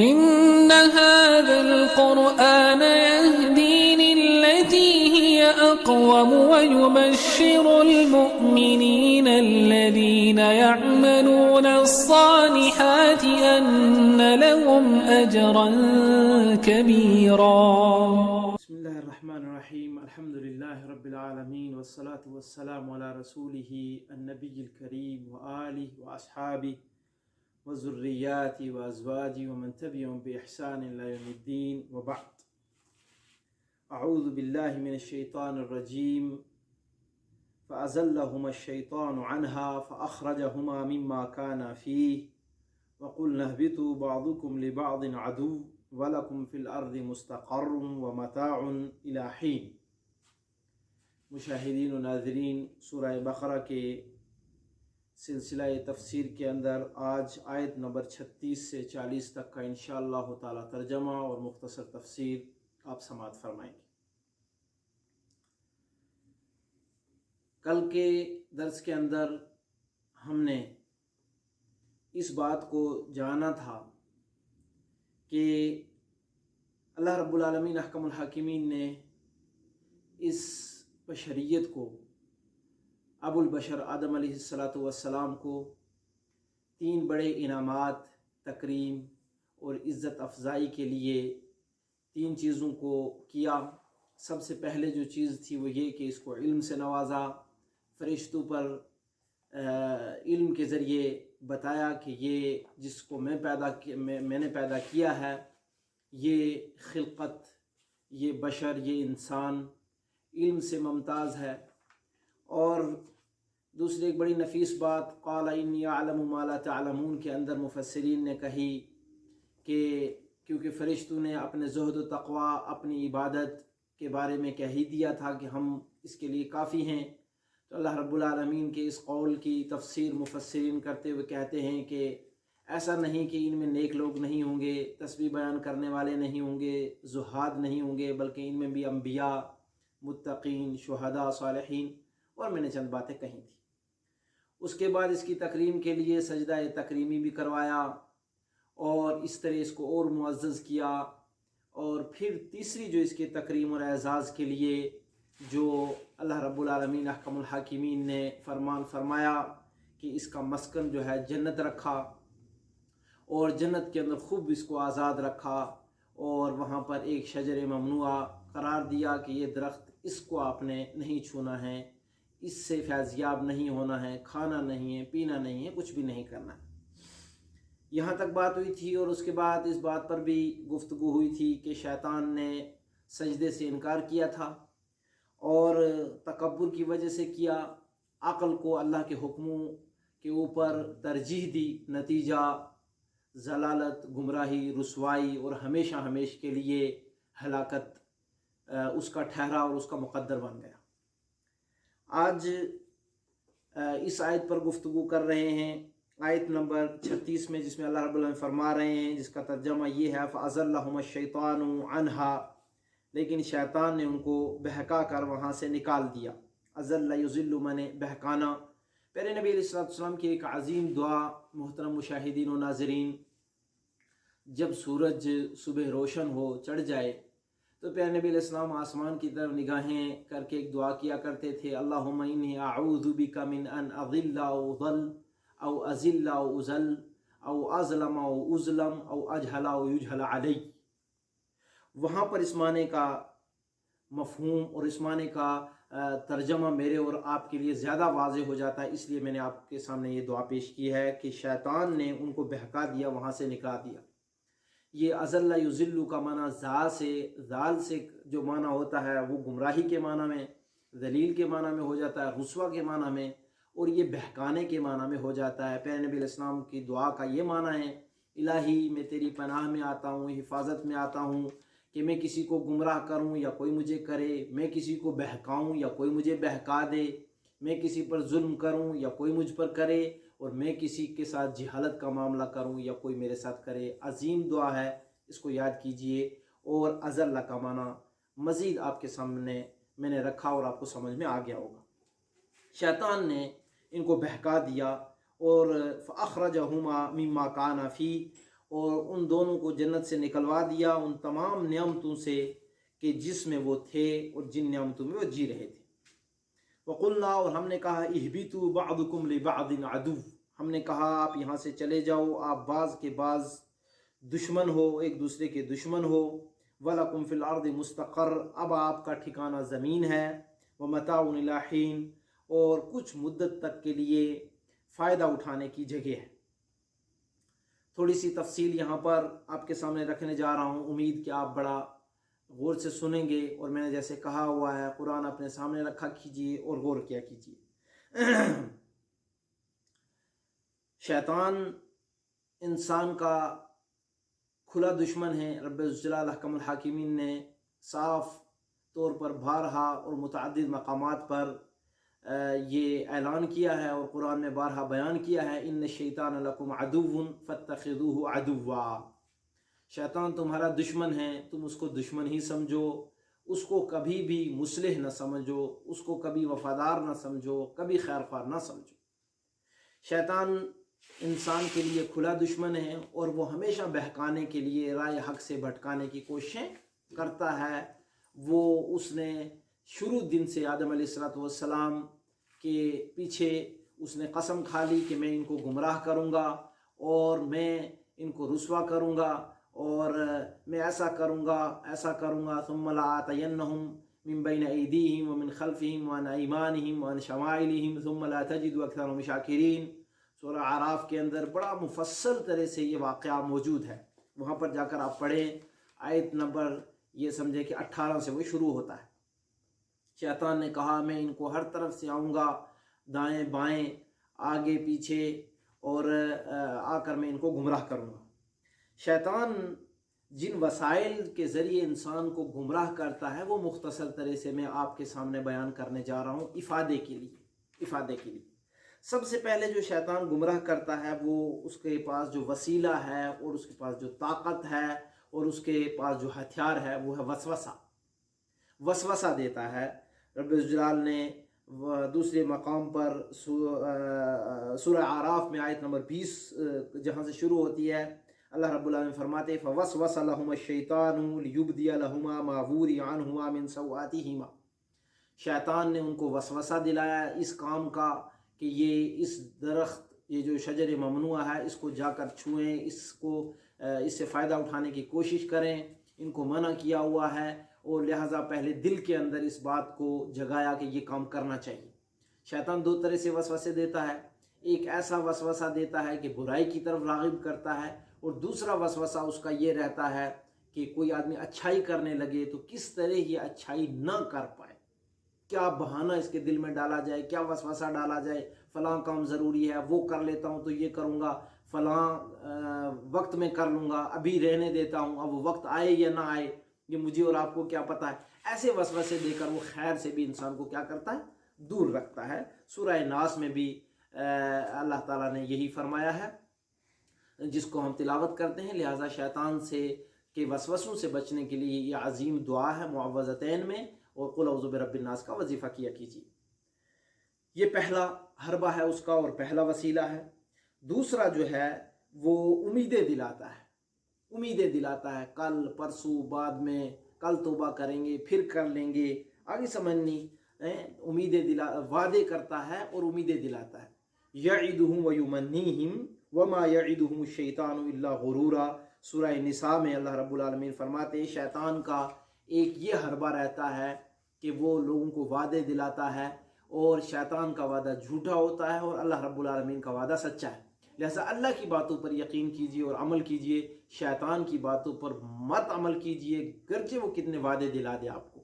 إن هذا القرآن يهدي للتي هي أقوم ويبشر المؤمنين الذين يعملون الصالحات أن لهم أجرا كبيرا. بسم الله الرحمن الرحيم. الحمد لله رب العالمين والصلاة والسلام على رسوله النبي الكريم وآله وأصحابه وذرياته وأزواجه ومن تبعهم بإحسان إلى يوم الدين وبعد. أعوذ بالله من الشيطان الرجيم. فأزلهما الشيطان عنها فأخرجهما مما كانا فيه وقلنا اهبطوا بعضكم لبعض عدو وَلَكُمْ فِي الْأَرْضِ مُسْتَقَرٌّ وَمَتَاعٌ إِلَى حِينٍ. مشاہدین و ناظرین، سورہ بقرہ کے سلسلہ تفسیر کے اندر آج آیت نمبر 36 سے 40 تک کا انشاءاللہ تعالی ترجمہ اور مختصر تفسیر آپ سماعت فرمائیں گے۔ کل کے درس کے اندر ہم نے اس بات کو جانا تھا کہ اللہ رب العالمین احکم الحاکمین نے اس بشریت کو، ابو البشر آدم علیہ السلام کو 3 بڑے انعامات، تکریم اور عزت افزائی کے لیے 3 چیزوں کو کیا۔ سب سے پہلے جو چیز تھی وہ یہ کہ اس کو علم سے نوازا، فرشتوں پر علم کے ذریعے بتایا کہ یہ جس کو میں نے پیدا کیا ہے، یہ خلقت، یہ بشر، یہ انسان علم سے ممتاز ہے۔ اور دوسری ایک بڑی نفیس بات قال انی اعلم ما لا تعلمون کے اندر مفسرین نے کہی کہ کیونکہ فرشتوں نے اپنے زہد و تقوی، اپنی عبادت کے بارے میں کہہ ہی دیا تھا کہ ہم اس کے لیے کافی ہیں، تو اللہ رب العالمین کے اس قول کی تفسیر مفسرین کرتے ہوئے کہتے ہیں کہ ایسا نہیں کہ ان میں نیک لوگ نہیں ہوں گے، تسبیح بیان کرنے والے نہیں ہوں گے، زہاد نہیں ہوں گے، بلکہ ان میں بھی انبیاء، متقین، شہداء، صالحین، اور میں نے چند باتیں کہی تھیں۔ اس کے بعد اس کی تکریم کے لیے سجدہ تکریمی بھی کروایا اور اس طرح اس کو اور معزز کیا۔ اور پھر تیسری جو اس کے تکریم اور اعزاز کے لیے جو اللہ رب العالمین احکم الحاکمین نے فرمان فرمایا کہ اس کا مسکن جو ہے جنت رکھا، اور جنت کے اندر خوب اس کو آزاد رکھا، اور وہاں پر ایک شجر ممنوعہ قرار دیا کہ یہ درخت اس کو آپ نے نہیں چھونا ہے، اس سے فیضیاب نہیں ہونا ہے، کھانا نہیں ہے، پینا نہیں ہے، کچھ بھی نہیں کرنا ہے۔ یہاں تک بات ہوئی تھی، اور اس کے بعد اس بات پر بھی گفتگو ہوئی تھی کہ شیطان نے سجدے سے انکار کیا تھا اور تکبر کی وجہ سے کیا، عقل کو اللہ کے حکموں کے اوپر ترجیح دی، نتیجہ ضلالت، گمراہی، رسوائی اور ہمیشہ ہمیشہ کے لیے ہلاکت اس کا ٹھہرا اور اس کا مقدر بن گیا۔ آج اس آیت پر گفتگو کر رہے ہیں، آیت نمبر 36 میں، جس میں اللہ رب العالمین فرما رہے ہیں، جس کا ترجمہ یہ ہے فَأَزَلَّهُمَا الشَّيْطَانُ عَنْهَا، لیکن شیطان نے ان کو بہکا کر وہاں سے نکال دیا۔ ازل یذل منے بہکانا۔ پیارے نبی علیہ السلام کی ایک عظیم دعا، محترم مشاہدین و ناظرین، جب سورج صبح روشن ہو، چڑھ جائے، تو پیارے نبی علیہ السلام آسمان کی طرف نگاہیں کر کے ایک دعا کیا کرتے تھے، اللہم انی اعوذ بک من ان اضل او ضل او ازل او ازل او اظلم او اظلم او اجہل او یجہل علی۔ وہاں پر اس معنی کا مفہوم اور اس معنی کا ترجمہ میرے اور آپ کے لیے زیادہ واضح ہو جاتا ہے، اس لیے میں نے آپ کے سامنے یہ دعا پیش کی ہے کہ شیطان نے ان کو بہکا دیا، وہاں سے نکلا دیا۔ یہ ازل یذل کا معنی ذال سے جو معنی ہوتا ہے وہ گمراہی کے معنی میں، ذلیل کے معنی میں ہو جاتا ہے، رسوا کے معنی میں، اور یہ بہکانے کے معنی میں ہو جاتا ہے۔ پیارے نبی علیہ السلام کی دعا کا یہ معنی ہے، الہی میں تیری پناہ میں آتا ہوں، حفاظت میں آتا ہوں کہ میں کسی کو گمراہ کروں یا کوئی مجھے کرے، میں کسی کو بہکاؤں یا کوئی مجھے بہکا دے، میں کسی پر ظلم کروں یا کوئی مجھ پر کرے، اور میں کسی کے ساتھ جہالت کا معاملہ کروں یا کوئی میرے ساتھ کرے۔ عظیم دعا ہے، اس کو یاد کیجئے۔ اور ازل کا معنی مزید آپ کے سامنے میں نے رکھا اور آپ کو سمجھ میں آ گیا ہوگا۔ شیطان نے ان کو بہکا دیا اور فَأَخْرَجَهُمَا مِمَّا كَانَ فِيهِ، اور ان دونوں کو جنت سے نکلوا دیا ان تمام نعمتوں سے کہ جس میں وہ تھے اور جن نعمتوں میں وہ جی رہے تھے۔ وقلنا، اور ہم نے کہا، اہبطوا بعضکم لبعض عدو، ہم نے کہا آپ یہاں سے چلے جاؤ، آپ بعض کے بعض دشمن ہو، ایک دوسرے کے دشمن ہو۔ وَلَكُمْ فِي الْأَرْضِ مُسْتَقَرٌّ، اب آپ کا ٹھکانہ زمین ہے۔ وَمَتَاعٌ إِلَىٰ حِينٍ، اور کچھ مدت تک کے لیے فائدہ اٹھانے کی جگہ ہے۔ تھوڑی سی تفصیل یہاں پر آپ کے سامنے رکھنے جا رہا ہوں، امید کہ آپ بڑا غور سے سنیں گے، اور میں نے جیسے کہا ہوا ہے قرآن اپنے سامنے رکھا کیجئے اور غور کیا کیجئے۔ شیطان انسان کا کھلا دشمن ہے۔ رب الجلال احکم الحاکمین نے صاف طور پر بارہا اور متعدد مقامات پر یہ اعلان کیا ہے اور قرآن میں بارہا بیان کیا ہے، ان الشیطان لکم عدو فاتخذوہ عدوا، شیطان تمہارا دشمن ہے، تم اس کو دشمن ہی سمجھو، اس کو کبھی بھی مصلح نہ سمجھو، اس کو کبھی وفادار نہ سمجھو، کبھی خیر خواہ نہ سمجھو۔ شیطان انسان کے لیے کھلا دشمن ہے اور وہ ہمیشہ بہکانے کے لیے، رائے حق سے بھٹکانے کی کوششیں کرتا ہے۔ اس نے شروع دن سے آدم علیہ السلام کے پیچھے اس نے قسم کھا لی کہ میں ان کو گمراہ کروں گا اور میں ان کو رسوا کروں گا اور میں ایسا کروں گا ثم لآتینہم من بین ایدیہم ومن خلفہم وعن ایمانہم وعن شمائلہم ثم لا تجد اکثرہم شاکرین۔ سورہ اعراف کے اندر بڑا مفصل طرح سے یہ واقعہ موجود ہے، وہاں پر جا کر آپ پڑھیں، آیت نمبر یہ سمجھے کہ 18 سے وہ شروع ہوتا ہے۔ شیطان نے کہا میں ان کو ہر طرف سے آؤں گا، دائیں بائیں آگے پیچھے، اور آ کر میں ان کو گمراہ کروں گا۔ شیطان جن وسائل کے ذریعے انسان کو گمراہ کرتا ہے وہ مختصر طرح سے میں آپ کے سامنے بیان کرنے جا رہا ہوں افادے کے لیے۔ سب سے پہلے جو شیطان گمراہ کرتا ہے وہ اس کے پاس جو وسیلہ ہے اور اس کے پاس جو طاقت ہے اور اس کے پاس جو ہتھیار ہے وہ ہے وسوسہ دیتا ہے۔ رب الجلال نے دوسرے مقام پر سورہ اعراف میں آیت نمبر 20 جہاں سے شروع ہوتی ہے، اللہ رب العالمین فرماتے فوسوس لهما الشیطان لیبدی لهما ما وري عنهما من سوآتهما، شیطان نے ان کو وسوسہ دلایا اس کام کا کہ یہ اس درخت، یہ جو شجر ممنوع ہے، اس کو جا کر چھوئیں، اس سے فائدہ اٹھانے کی کوشش کریں، ان کو منع کیا ہوا ہے، اور لہٰذا پہلے دل کے اندر اس بات کو جگایا کہ یہ کام کرنا چاہیے۔ شیطان دو طرح سے وسوسے دیتا ہے، ایک ایسا وسوسہ دیتا ہے کہ برائی کی طرف راغب کرتا ہے، اور دوسرا وسوسہ اس کا یہ رہتا ہے کہ کوئی آدمی اچھائی کرنے لگے تو کس طرح یہ اچھائی نہ کر پائے، کیا بہانہ اس کے دل میں ڈالا جائے، کیا وسوسہ ڈالا جائے، فلاں کام ضروری ہے وہ کر لیتا ہوں تو یہ کروں گا، فلاں وقت میں کر لوں گا، ابھی رہنے دیتا ہوں، اب وہ وقت آئے یا نہ آئے یہ مجھے اور آپ کو کیا پتہ ہے۔ ایسے وسوسے دے کر وہ خیر سے بھی انسان کو کیا کرتا ہے، دور رکھتا ہے۔ سورہ ناس میں بھی اللہ تعالیٰ نے یہی فرمایا ہے جس کو ہم تلاوت کرتے ہیں، لہٰذا شیطان سے کے وسوسوں سے بچنے کے لیے یہ عظیم دعا ہے معوذتین میں، اور قل اعوذ برب الناس کا وظیفہ کیا کیجیے۔ یہ پہلا حربہ ہے اس کا اور پہلا وسیلہ ہے۔ دوسرا جو ہے وہ امیدیں دلاتا ہے، کل پرسوں بعد میں، کل توبہ کریں گے پھر کر لیں گے، آگے سمجھنی، وعدے کرتا ہے اور امیدیں دلاتا ہے۔ یعدہم ویمنیہم وما یعدہم الشیطان الا غرورا، سورہ نساء میں اللہ رب العالمین فرماتے ہیں شیطان کا ایک یہ حربہ رہتا ہے کہ وہ لوگوں کو وعدے دلاتا ہے، اور شیطان کا وعدہ جھوٹا ہوتا ہے اور اللہ رب العالمین کا وعدہ سچا ہے۔ لہذا اللہ کی باتوں پر یقین کیجئے اور عمل کیجئے، شیطان کی باتوں پر مت عمل کیجئے، گرچہ وہ کتنے وعدے دلا دے آپ کو،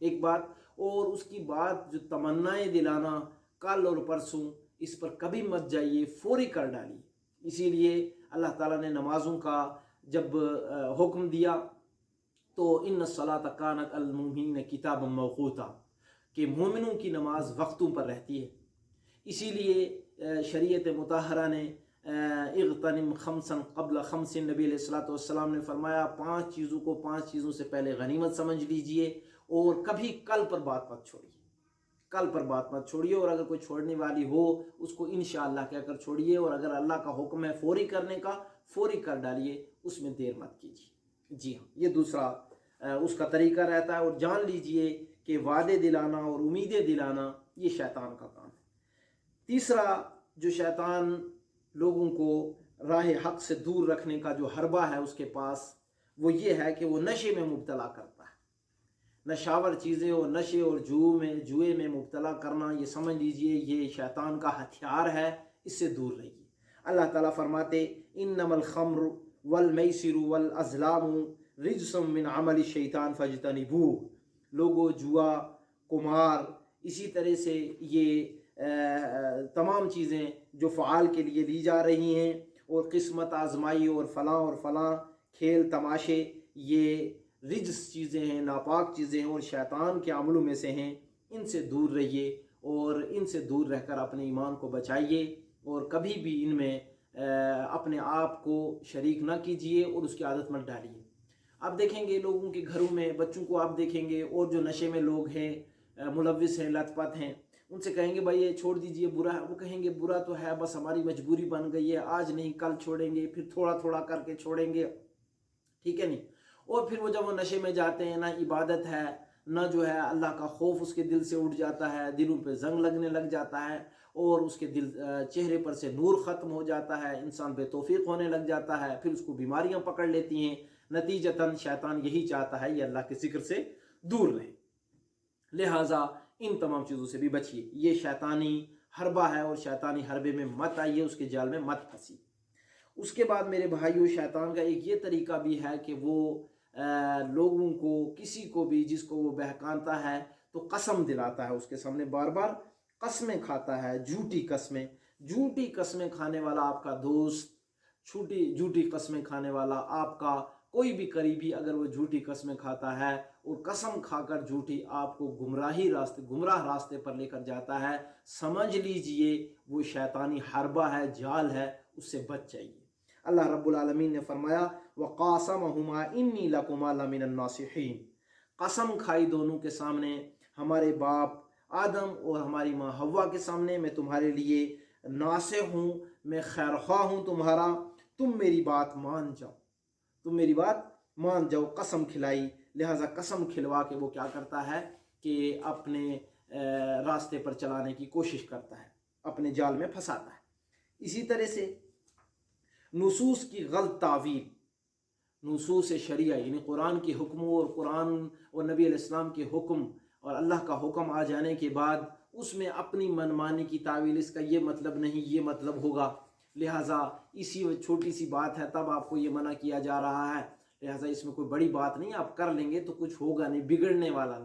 ایک بات، اور اس کی بات جو تمنائیں دلانا کل اور پرسوں، اس پر کبھی مت جائیے، فوری کر ڈالیے۔ اسی لیے اللہ تعالیٰ نے نمازوں کا جب حکم دیا تو ان الصلاۃ کانت علی المؤمنین کتابا موقوتا، کہ مومنوں کی نماز وقتوں پر رہتی ہے۔ اسی لیے شریعت مطہرہ نے اغتنم خمسا قبل خمس، نبی علیہ السلام نے فرمایا 5 چیزوں کو 5 چیزوں سے پہلے غنیمت سمجھ لیجئے، اور کبھی کل پر بات مت چھوڑیے، اور اگر کوئی چھوڑنے والی ہو اس کو انشاءاللہ کہہ کر چھوڑیے، اور اگر اللہ کا حکم ہے فوری کرنے کا فوری کر ڈالیے، اس میں دیر مت کیجیے۔ جی ہاں، یہ دوسرا اس کا طریقہ رہتا ہے۔ اور جان لیجئے کہ وعدے دلانا اور امیدیں دلانا یہ شیطان کا کام ہے۔ تیسرا جو شیطان لوگوں کو راہ حق سے دور رکھنے کا جو حربہ ہے اس کے پاس، وہ یہ ہے کہ وہ نشے میں مبتلا کرتا ہے۔ نشاور چیزیں اور نشے اور جوئے میں مبتلا کرنا، یہ سمجھ لیجئے یہ شیطان کا ہتھیار ہے، اس سے دور رہیے۔ اللہ تعالیٰ فرماتے انما الخمر والمیسر والازلام رجس من عمل الشیطان فاجتنبوہ۔ لوگو، جوا، قمار، اسی طرح سے یہ تمام چیزیں جو فعال کے لیے لی جا رہی ہیں، اور قسمت آزمائی اور فلاں کھیل تماشے، یہ رجس چیزیں ہیں، ناپاک چیزیں ہیں اور شیطان کے عملوں میں سے ہیں۔ ان سے دور رہیے اور ان سے دور رہ کر اپنے ایمان کو بچائیے، اور کبھی بھی ان میں اپنے آپ کو شریک نہ کیجیے اور اس کی عادت مت ڈالیے۔ آپ دیکھیں گے لوگوں کے گھروں میں بچوں کو آپ دیکھیں گے، اور جو نشے میں لوگ ہیں، ملوث ہیں، لت پت ہیں، ان سے کہیں گے بھائی یہ چھوڑ دیجئے، برا ہے۔ وہ کہیں گے برا تو ہے، بس ہماری مجبوری بن گئی ہے، آج نہیں کل چھوڑیں گے، پھر تھوڑا تھوڑا کر کے چھوڑیں گے، ٹھیک ہے نہیں۔ اور پھر وہ جب وہ نشے میں جاتے ہیں، نہ عبادت ہے، نہ جو ہے اللہ کا خوف اس کے دل سے اٹھ جاتا ہے، دلوں پہ زنگ لگنے لگ جاتا ہے، اور اس کے چہرے پر سے نور ختم ہو جاتا ہے، انسان بے توفیق ہونے لگ جاتا ہے، پھر اس کو بیماریاں پکڑ لیتی ہیں۔ نتیجتاً شیطان یہی چاہتا ہے یہ اللہ کے ذکر سے دور رہے۔ لہٰذا ان تمام چیزوں سے بھی بچیے، یہ شیطانی حربہ ہے، اور شیطانی حربے میں مت آئیے، اس کے جال میں مت پھنسیے۔ اس کے بعد میرے بھائیوں، شیطان کا ایک یہ طریقہ بھی ہے کہ وہ لوگوں کو، کسی کو بھی جس کو وہ بہکاتا ہے تو قسم دلاتا ہے، اس کے سامنے بار بار قسمیں کھاتا ہے، جھوٹی قسمیں کھانے والا آپ کا دوست، جھوٹی قسمیں کھانے والا آپ کا کوئی بھی قریبی، اگر وہ جھوٹی قسمیں کھاتا ہے اور قسم کھا کر جھوٹی آپ کو گمراہ راستے پر لے کر جاتا ہے، سمجھ لیجئے وہ شیطانی حربہ ہے، جال ہے، اس سے بچ جائیے۔ اللہ رب العالمین نے فرمایا وَقَاسَمَهُمَا إِنِّي لَكُمَا لَمِنَ النَّاصِحِينَ۔ قسم کھائی دونوں کے سامنے، ہمارے باپ آدم اور ہماری ماں حوا کے سامنے، میں تمہارے لیے ناصح ہوں، میں خیر خواہ ہوں تمہارا، تم میری بات مان جاؤ۔ قسم کھلائی، لہٰذا قسم کھلوا کے وہ کیا کرتا ہے کہ اپنے راستے پر چلانے کی کوشش کرتا ہے، اپنے جال میں پھنساتا ہے۔ اسی طرح سے نصوص کی غلط تعویل، نصوص شریعہ یعنی قرآن کے حکموں اور قرآن اور نبی علیہ السلام کے حکم اور اللہ کا حکم آ جانے کے بعد اس میں اپنی منمانی کی تعویل، اس کا یہ مطلب نہیں، یہ مطلب ہوگا، لہٰذا اسی چھوٹی سی بات ہے تب آپ کو یہ منع کیا جا رہا ہے، لہٰذا اس میں کوئی بڑی بات نہیں، آپ کر لیں گے تو کچھ ہوگا نہیں، بگڑنے والا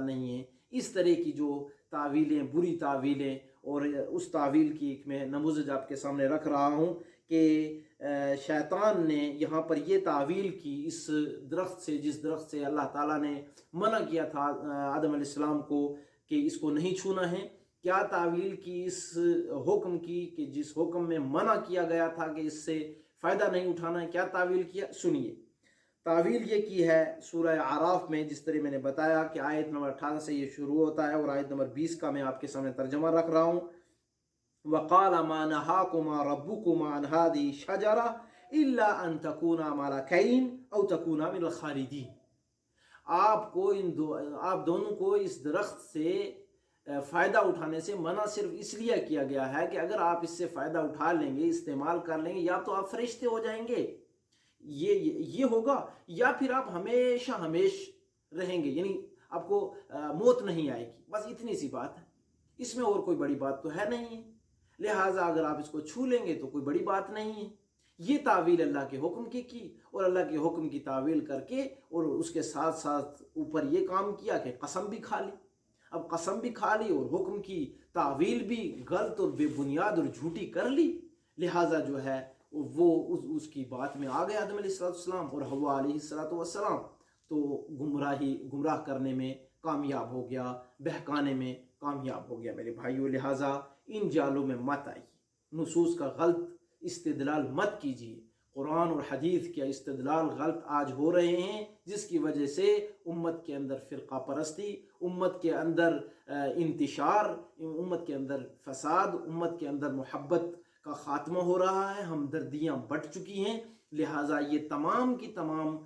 نہیں ہے۔ اس طرح کی جو تعویلیں، بری تعویلیں، اور اس تعویل کی ایک میں نموذج آپ کے سامنے رکھ رہا ہوں کہ شیطان نے یہاں پر یہ تعویل کی اس درخت سے، جس درخت سے اللہ تعالیٰ نے منع کیا تھا آدم علیہ السلام کو کہ اس کو نہیں چھونا ہے، کیا تعویل کی اس حکم کی کہ جس حکم میں منع کیا گیا تھا کہ اس سے فائدہ نہیں اٹھانا ہے، کیا تعویل کیا؟ سنیے، تعویل یہ کی ہے سورہ اعراف میں، جس طرح میں نے بتایا کہ آیت نمبر 18 سے یہ شروع ہوتا ہے، اور آیت نمبر 20 کا میں آپ کے سامنے ترجمہ رکھ رہا ہوں۔ وَقَالَ مَا نَهَاكُمَا رَبُّكُمَا عَنْ هَذِهِ الشَّجَرَةِ إِلَّا أَن تَكُونَا مَلَكَيْنِ أَوْ تَكُونَا مِنَ الْخَالِدِينَ۔ آپ دونوں کو اس درخت سے فائدہ اٹھانے سے منع صرف اس لیے کیا گیا ہے کہ اگر آپ اس سے فائدہ اٹھا لیں گے، استعمال کر لیں گے، یا تو آپ فرشتے ہو جائیں گے، یہ ہوگا، یا پھر آپ ہمیشہ رہیں گے، یعنی آپ کو موت نہیں آئے گی، بس اتنی سی بات ہے، اس میں اور کوئی بڑی بات تو ہے نہیں ہے، لہٰذا اگر آپ اس کو چھو لیں گے تو کوئی بڑی بات نہیں ہے۔ یہ تعویل اللہ کے حکم کی اور اللہ کے حکم کی تعویل کر کے، اور اس کے ساتھ ساتھ اوپر یہ کام کیا کہ قسم بھی کھا لی۔ اب قسم بھی کھا لی اور حکم کی تعویل بھی غلط اور بے بنیاد اور جھوٹی کر لی، لہٰذا جو ہے وہ اس کی بات میں آ گیا آدم علیہ السلام اور حوا علیہ السلام، تو گمراہ کرنے میں کامیاب ہو گیا، بہکانے میں کامیاب ہو گیا میرے بھائیوں۔ لہٰذا ان جالوں میں مت آئیے، نصوص کا غلط استدلال مت کیجیے۔ قرآن اور حدیث کے استدلال غلط آج ہو رہے ہیں، جس کی وجہ سے امت کے اندر فرقہ پرستی، امت کے اندر انتشار، امت کے اندر فساد، امت کے اندر محبت کا خاتمہ ہو رہا ہے، ہمدردیاں بٹ چکی ہیں، لہٰذا یہ تمام کے تمام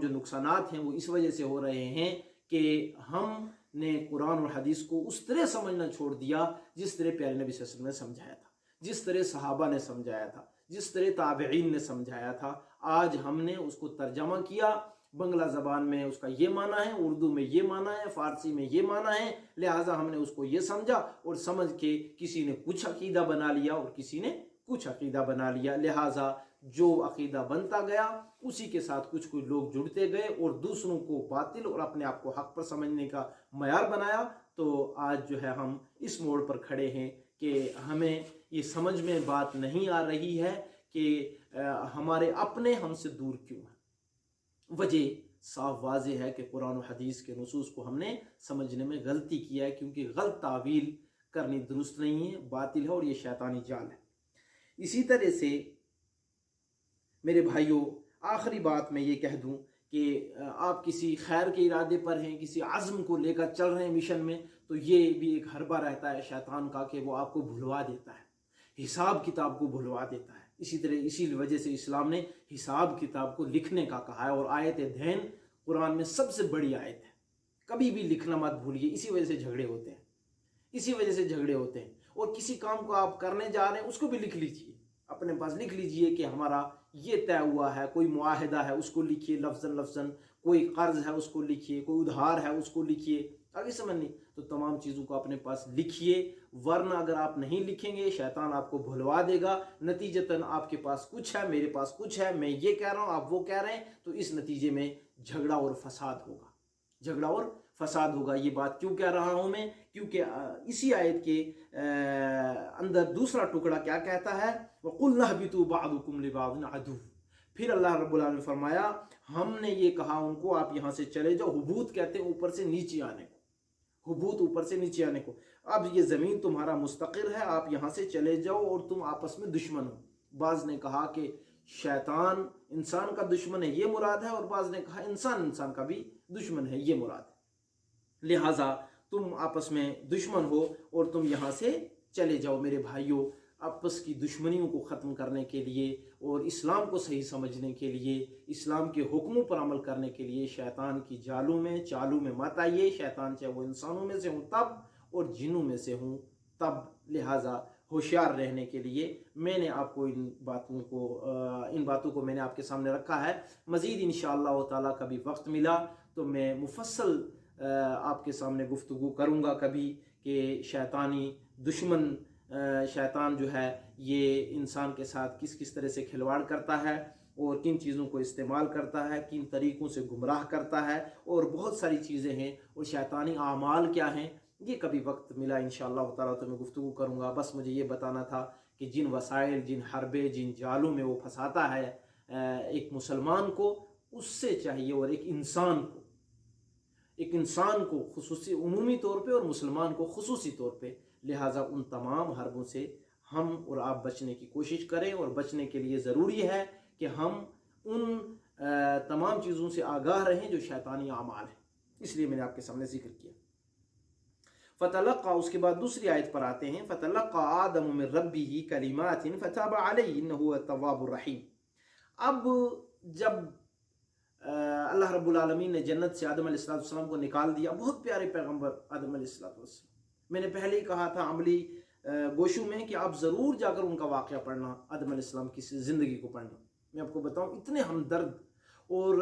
جو نقصانات ہیں وہ اس وجہ سے ہو رہے ہیں کہ ہم نے قرآن اور حدیث کو اس طرح سمجھنا چھوڑ دیا جس طرح پیارے نبی صلی اللہ علیہ وسلم نے سمجھایا تھا، جس طرح صحابہ نے سمجھایا تھا، جس طرح تابعین نے سمجھایا تھا۔ آج ہم نے اس کو ترجمہ کیا، بنگلہ زبان میں اس کا یہ معنی ہے، اردو میں یہ معنی ہے، فارسی میں یہ معنی ہے، لہٰذا ہم نے اس کو یہ سمجھا اور سمجھ کے کسی نے کچھ عقیدہ بنا لیا اور کسی نے کچھ عقیدہ بنا لیا، لہٰذا جو عقیدہ بنتا گیا اسی کے ساتھ کچھ لوگ جڑتے گئے اور دوسروں کو باطل اور اپنے آپ کو حق پر سمجھنے کا معیار بنایا۔ تو آج جو ہے ہم اس موڑ پر کھڑے ہیں کہ ہمیں یہ سمجھ میں بات نہیں آ رہی ہے کہ ہمارے اپنے ہم سے دور کیوں ہیں۔ وجہ صاف واضح ہے کہ قرآن و حدیث کے نصوص کو ہم نے سمجھنے میں غلطی کیا ہے، کیونکہ غلط تعویل کرنی درست نہیں ہے، باطل ہے اور یہ شیطانی جال ہے۔ اسی طرح سے میرے بھائیوں، آخری بات میں یہ کہہ دوں کہ آپ کسی خیر کے ارادے پر ہیں، کسی عزم کو لے کر چل رہے ہیں مشن میں، تو یہ بھی ایک حربہ رہتا ہے شیطان کا کہ وہ آپ کو بھلوا دیتا ہے، حساب کتاب کو بھلوا دیتا ہے۔ اسی وجہ سے اسلام نے حساب کتاب کو لکھنے کا کہا ہے، اور آیت دین قرآن میں سب سے بڑی آیت ہے، کبھی بھی لکھنا مت بھولیے۔ اسی وجہ سے جھگڑے ہوتے ہیں، اور کسی کام کو آپ کرنے جا رہے ہیں اس کو بھی لکھ لیجئے، اپنے پاس لکھ لیجئے کہ ہمارا یہ طے ہوا ہے، کوئی معاہدہ ہے اس کو لکھیے لفظاً، کوئی قرض ہے اس کو لکھیے، کوئی ادھار ہے اس کو لکھیے، آگے سمجھ نہیں تو تمام چیزوں کو اپنے پاس لکھیے، ورنہ اگر آپ نہیں لکھیں گے شیطان آپ کو بھلوا دے گا، نتیجتاً آپ کے پاس کچھ ہے، میرے پاس کچھ ہے، میں یہ کہہ رہا ہوں آپ وہ کہہ رہے ہیں، تو اس نتیجے میں جھگڑا اور فساد ہوگا۔ یہ بات کیوں کہہ رہا ہوں میں؟ کیونکہ اسی آیت کے اندر دوسرا ٹکڑا کیا کہتا ہے؟ وَقُلْنَا اهْبِطُوا بَعْضُكُمْ لِبَعْضٍ عَدُوٌّ۔ پھر اللہ رب العالمین نے فرمایا ہم نے یہ کہا ان کو آپ یہاں سے چلے جاؤ۔ حبوط کہتے ہیں اوپر سے نیچے آنے کو، اب یہ زمین تمہارا مستقر ہے، آپ یہاں سے چلے جاؤ اور تم آپس میں دشمن ہو۔ بعض نے کہا کہ شیطان انسان کا دشمن ہے، یہ مراد ہے، اور بعض نے کہا انسان کا بھی دشمن ہے، یہ مراد ہے، لہٰذا تم آپس میں دشمن ہو اور تم یہاں سے چلے جاؤ۔ میرے بھائیوں، آپس کی دشمنیوں کو ختم کرنے کے لیے اور اسلام کو صحیح سمجھنے کے لیے، اسلام کے حکموں پر عمل کرنے کے لیے شیطان کی چالوں میں مت آئیے۔ شیطان چاہے وہ انسانوں میں سے ہوں تب اور جنوں میں سے ہوں تب، لہٰذا ہوشیار رہنے کے لیے میں نے آپ کو ان باتوں کو میں نے آپ کے سامنے رکھا ہے۔ مزید انشاءاللہ تعالیٰ کبھی وقت ملا تو میں مفصل آپ کے سامنے گفتگو کروں گا کبھی کہ شیطان جو ہے یہ انسان کے ساتھ کس طرح سے کھلواڑ کرتا ہے اور کن چیزوں کو استعمال کرتا ہے، کن طریقوں سے گمراہ کرتا ہے، اور بہت ساری چیزیں ہیں، اور شیطانی اعمال کیا ہیں، یہ کبھی وقت ملا انشاءاللہ تعالیٰ تو میں گفتگو کروں گا۔ بس مجھے یہ بتانا تھا کہ جن وسائل، جن حربے، جن جالوں میں وہ پھنساتا ہے ایک مسلمان کو، اس سے چاہیے، اور ایک انسان کو خصوصی عمومی طور پہ اور مسلمان کو خصوصی طور پہ، لہٰذا ان تمام حربوں سے ہم اور آپ بچنے کی کوشش کریں، اور بچنے کے لیے ضروری ہے کہ ہم ان تمام چیزوں سے آگاہ رہیں جو شیطانی اعمال ہیں۔ اس لیے میں نے آپ کے سامنے ذکر کیا۔ فتلقى، اس کے بعد دوسری آیت پر آتے ہیں، فتلقى آدم من ربه کلمات فتاب علیہ انہ هو التواب الرحیم۔ اب جب اللہ رب العالمین نے جنت سے آدم علیہ السلام کو نکال دیا، بہت پیارے پیغمبر آدم علیہ السلام، میں نے پہلے ہی کہا تھا عملی گوشوں میں کہ آپ ضرور جا کر ان کا واقعہ پڑھنا، آدم علیہ السلام کی زندگی کو پڑھنا۔ میں آپ کو بتاؤں اتنے ہمدرد، اور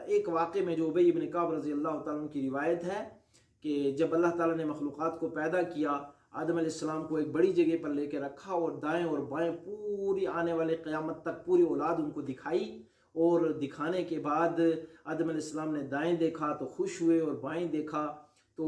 ایک واقعے میں جو ابی بن کعب رضی اللہ تعالیٰ عنہ کی روایت ہے کہ جب اللہ تعالیٰ نے مخلوقات کو پیدا کیا، آدم علیہ السلام کو ایک بڑی جگہ پر لے کے رکھا اور دائیں اور بائیں پوری آنے والے قیامت تک پوری اولاد ان کو دکھائی، اور دکھانے کے بعد آدم علیہ السلام نے دائیں دیکھا تو خوش ہوئے اور بائیں دیکھا تو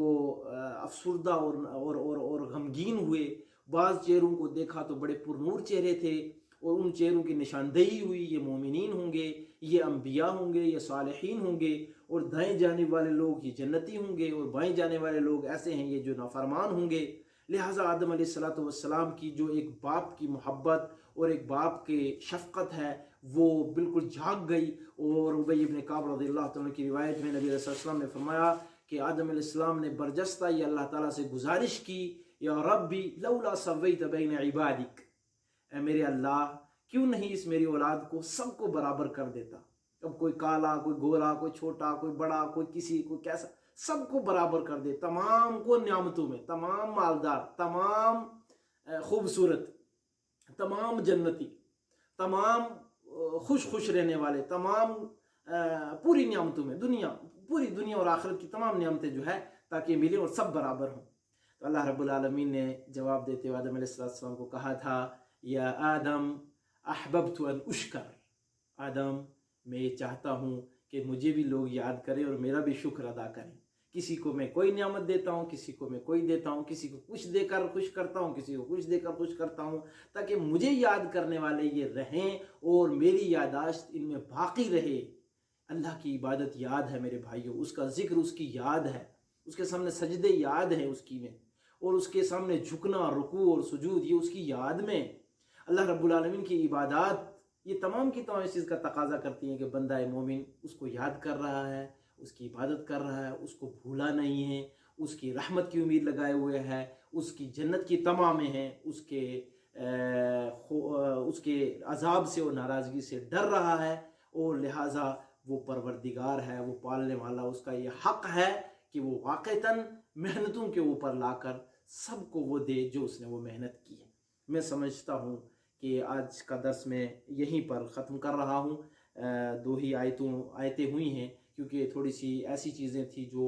افسردہ اور غمگین ہوئے۔ بعض چہروں کو دیکھا تو بڑے پرنور چہرے تھے، اور ان چہروں کی نشاندہی ہوئی یہ مومنین ہوں گے، یہ انبیاء ہوں گے، یہ صالحین ہوں گے، اور دائیں جانے والے لوگ یہ جنتی ہوں گے، اور بائیں جانے والے لوگ ایسے ہیں یہ جو نافرمان ہوں گے۔ لہٰذا آدم علیہ السلام کی جو ایک باپ کی محبت اور ایک باپ کی شفقت ہے وہ بالکل جھاگ گئی، اور ابی بن کعب رضی اللہ تعالیٰ کی روایت میں نبی علیہ السلام نے فرمایا کہ آدم علیہ السلام نے برجستہ یہ اللہ تعالیٰ سے گزارش کی یا ربی لولا سویت بین عبادک، اے میرے اللہ کیوں نہیں اس میری اولاد کو سب کو برابر کر دیتا، اب کوئی کالا، کوئی گورا، کوئی چھوٹا، کوئی بڑا، کوئی کسی، کوئی کیسا، سب کو برابر کر دے، تمام کو نعمتوں میں، تمام مالدار، تمام خوبصورت، تمام جنتی، تمام خوش رہنے والے، تمام پوری نعمتوں میں، پوری دنیا اور آخرت کی تمام نعمتیں جو ہے تاکہ ملیں اور سب برابر ہوں۔ تو اللہ رب العالمین نے جواب دیتے ہوئے آدم علیہ السلام کو کہا تھا، یا آدم احببت ان اشکر، آدم میں یہ چاہتا ہوں کہ مجھے بھی لوگ یاد کریں اور میرا بھی شکر ادا کریں۔ کسی کو میں کوئی نعمت دیتا ہوں، کسی کو میں کوئی دیتا ہوں، کسی کو کچھ دے کر خوش کرتا ہوں، کسی کو کچھ دے کر خوش کرتا ہوں، تاکہ مجھے یاد کرنے والے یہ رہیں اور میری یادداشت ان میں باقی رہے۔ اللہ کی عبادت یاد ہے میرے بھائیوں، اس کا ذکر اس کی یاد ہے، اس کے سامنے سجدے یاد ہیں اس کی میں، اور اس کے سامنے جھکنا، رکوع اور سجود یہ اس کی یاد میں۔ اللہ رب العالمین کی عبادات یہ تمام کی تمام اس چیز کا تقاضا کرتی ہیں کہ بندہ مومن اس کو یاد کر رہا ہے، اس کی عبادت کر رہا ہے، اس کو بھولا نہیں ہے، اس کی رحمت کی امید لگائے ہوئے ہے، اس کی جنت کی تمام میں ہیں، اس کے عذاب سے اور ناراضگی سے ڈر رہا ہے، اور لہٰذا وہ پروردگار ہے، وہ پالنے والا، اس کا یہ حق ہے کہ وہ واقعتاً محنتوں کے اوپر لا کر سب کو وہ دے جو اس نے وہ محنت کی ہے۔ میں سمجھتا ہوں کہ آج کا درس میں یہیں پر ختم کر رہا ہوں۔ 2 ہی آیتیں ہوئی ہیں، کیونکہ تھوڑی سی ایسی چیزیں تھیں جو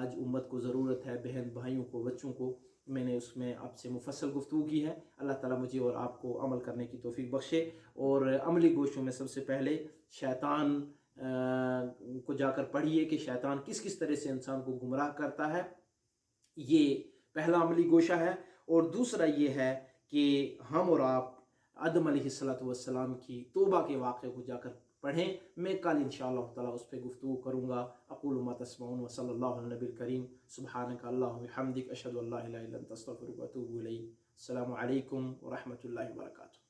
آج امت کو ضرورت ہے، بہن بھائیوں کو، بچوں کو، میں نے اس میں آپ سے مفصل گفتگو کی ہے۔ اللہ تعالیٰ مجھے اور آپ کو عمل کرنے کی توفیق بخشے، اور عملی گوشوں میں سب سے پہلے شیطان کو جا کر پڑھیے کہ شیطان کس طرح سے انسان کو گمراہ کرتا ہے، یہ پہلا عملی گوشہ ہے۔ اور دوسرا یہ ہے کہ ہم اور آپ آدم علیہ السلام کی توبہ کے واقعے کو جا کر پڑھیں۔ میں کل انشاءاللہ تعالیٰ اس پہ گفتگو کروں گا۔ اقول ما تسمعون وصلی اللہ علی نبی الکریم، سبحانک اللہم وبحمدک، اشہد ان لا الہ الا انت، استغفرک واتوب الیک۔ السلام علیکم ورحمۃ اللہ وبرکاتہ۔